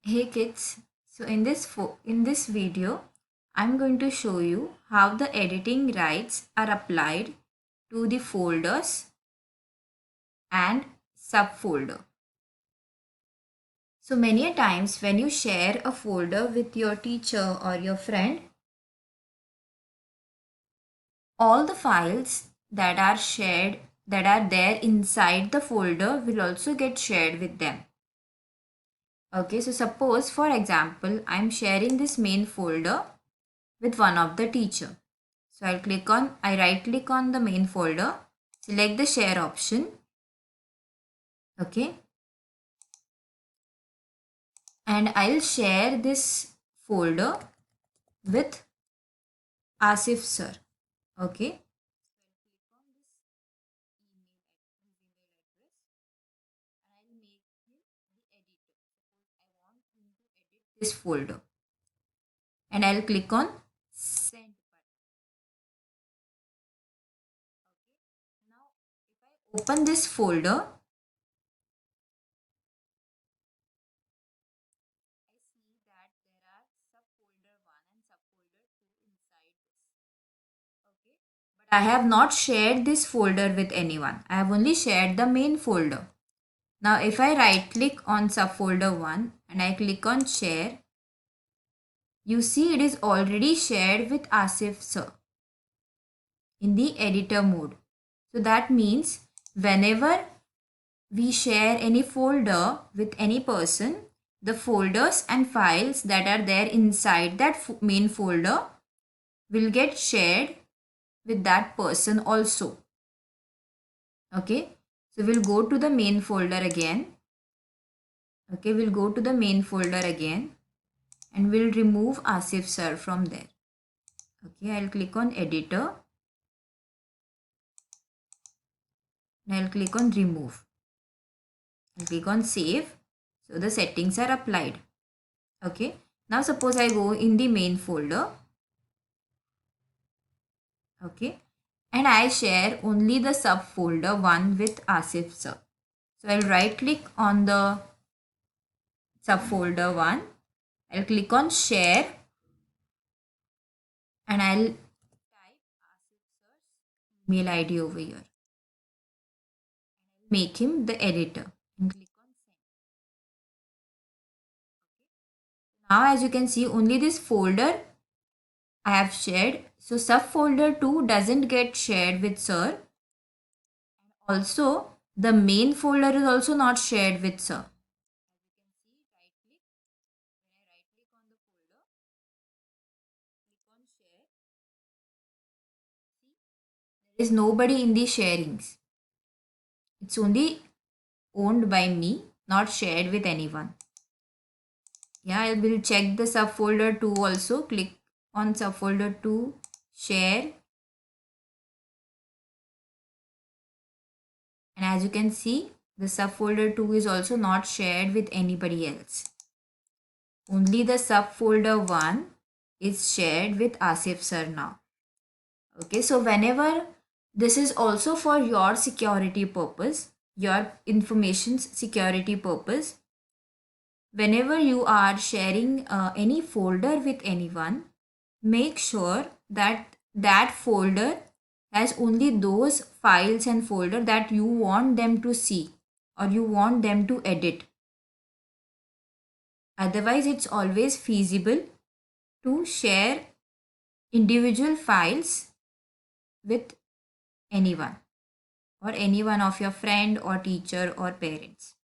Hey kids, so in this video, I'm going to show you how the editing rights are applied to the folders and subfolder. So many a times when you share a folder with your teacher or your friend, all the files that are shared that are there inside the folder will also get shared with them. Okay, so suppose for example, I'm sharing this main folder with one of the teacher. So I right click on the main folder, select the share option. Okay. And I'll share this folder with Asif sir. Okay. This folder and I'll click on send. Now if I open this folder, I see that there are subfolder 1 and subfolder 2 inside this. Okay. But I have not shared this folder with anyone. I have only shared the main folder. Now if I right click on subfolder 1 and I click on share, you see it is already shared with Asif sir in the editor mode. So that means whenever we share any folder with any person, the folders and files that are there inside that main folder will get shared with that person also. Okay, so we'll go to the main folder again. Okay, we'll go to the main folder again and we'll remove Asif sir from there. Okay, I'll click on editor and I'll click on remove. I'll click on save. So the settings are applied. Okay, now suppose I go in the main folder. Okay, and I share only the subfolder 1 with Asif sir. So I'll right click on the subfolder 1. I'll click on share and I'll type Asif sir's email ID over here. Make him the editor and click on send. Now as you can see, only this folder I have shared. So subfolder 2 doesn't get shared with sir. Also, the main folder is also not shared with sir. There is nobody in the sharings. It's only owned by me, not shared with anyone. Yeah, I will check the subfolder 2 also. Click on subfolder 2, share. And as you can see, the subfolder 2 is also not shared with anybody else. Only the subfolder 1 is shared with Asif sir now. Okay, so whenever this is also for your security purpose, your information's security purpose, whenever you are sharing any folder with anyone, make sure that that folder has only those files and folder that you want them to see or you want them to edit. Otherwise, it's always feasible to share individual files with anyone or any one of your friend or teacher or parents.